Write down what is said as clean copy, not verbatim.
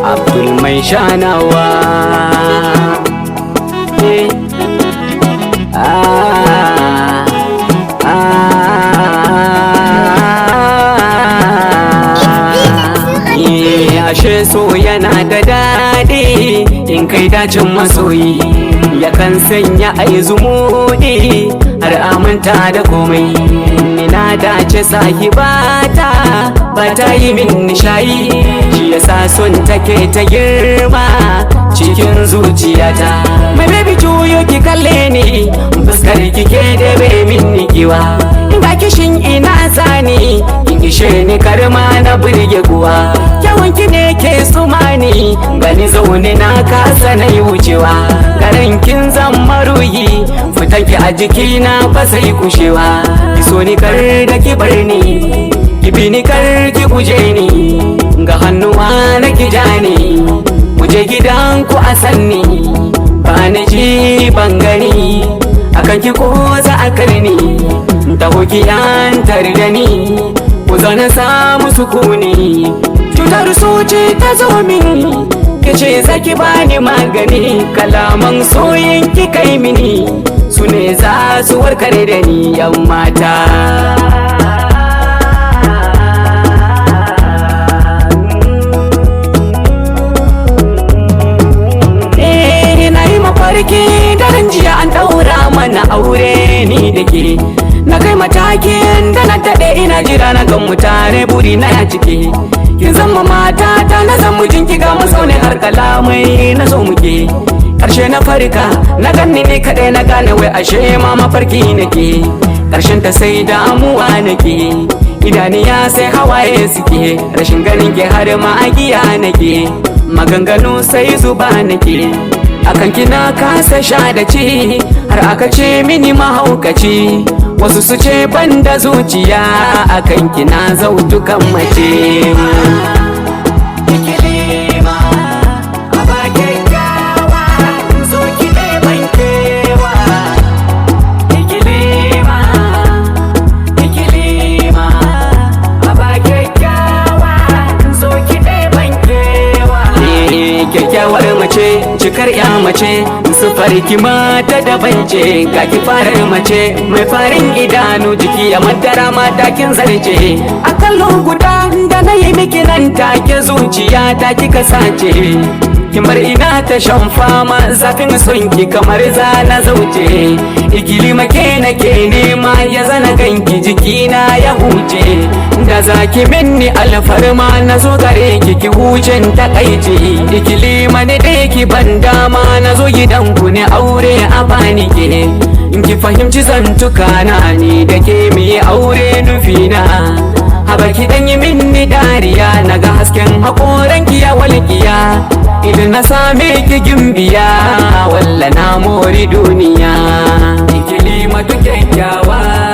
Abdul mai shanawa. Ashe so yana da daɗi in kai dacin masoyi, yakan sanya ai zumuɗi har amanta da komai. Ni na dace sahibata ba ta yi min nishayi, shi yasa son take ta girma cikin zuciyata. Mai baby juyo ki kalle ni, fuskar kike da bai min kiwa, ga kishin ina zani in ishe ni karma na burge kuwa. Kyawun ki ne ke sumani, gani zaune na kasa na yi wucewa. Garin kin zama ruhi, fitan ki a jikina ba sai kushewa. Ki so ni kar da ki bar ni, ki bi ni kar ki guje ni, ga hannuwa na ki ja ni, muje gidanku a sanni. Ba ni ji ban gani, akan ki ko za a karni, taho ki yantar da ni, ku zana samu sukuni. Cutar so ce ta zo min, ke ce zaki bani magani, kalaman soyin ki kai mini, su ne za su warkar da ni yan mata. Mafarki daren jiya an ɗaura mana aure ni da ke, na kai matakin da na daɗe ina jira na gan mutane buri na ya cike. Kin zama mata ta na zan mijinki ga masaunin har kalamai na zo muke. Ƙarshe na farka na ganni ne kaɗai na gane wai ashe ma mafarki nake. Ƙarshen ta sai damuwa nake, idaniya sai hawaye suke, rashin ganin ke har ma agiya nake, maganganu sai zuba nake. Akan kina kasa sha da ci, har aka ce mini mahaukaci, wasu su ce banda zuciya, akan kina zautukan mace. Kyakkyawar mace, cikar ya mace, sufar ki mata daban ce, ga ki farar mace, mai farin idanu jiki ya madara mata kin zarce. A kallon guda da na yi miki nan take zuciya ta kika sace, kin bar ina ta shan fama zafin son ki kamar zana zauce. Igili make nake nema ya zana ganki jikina ya huce, da zaki minni alfarma na zo gare ki ki hucen takaice. Igili mani dai ki ban dama na zo gidanku ne aure a bani ke, ki fahimci zantuka na ni da ke mi aure nufina. Haba ki dan yi minni dariya, naga hasken hakoranki ya walƙiya, idan na same ki gimbiya walla na mori duniya. Ikilima tu kyakkyawa.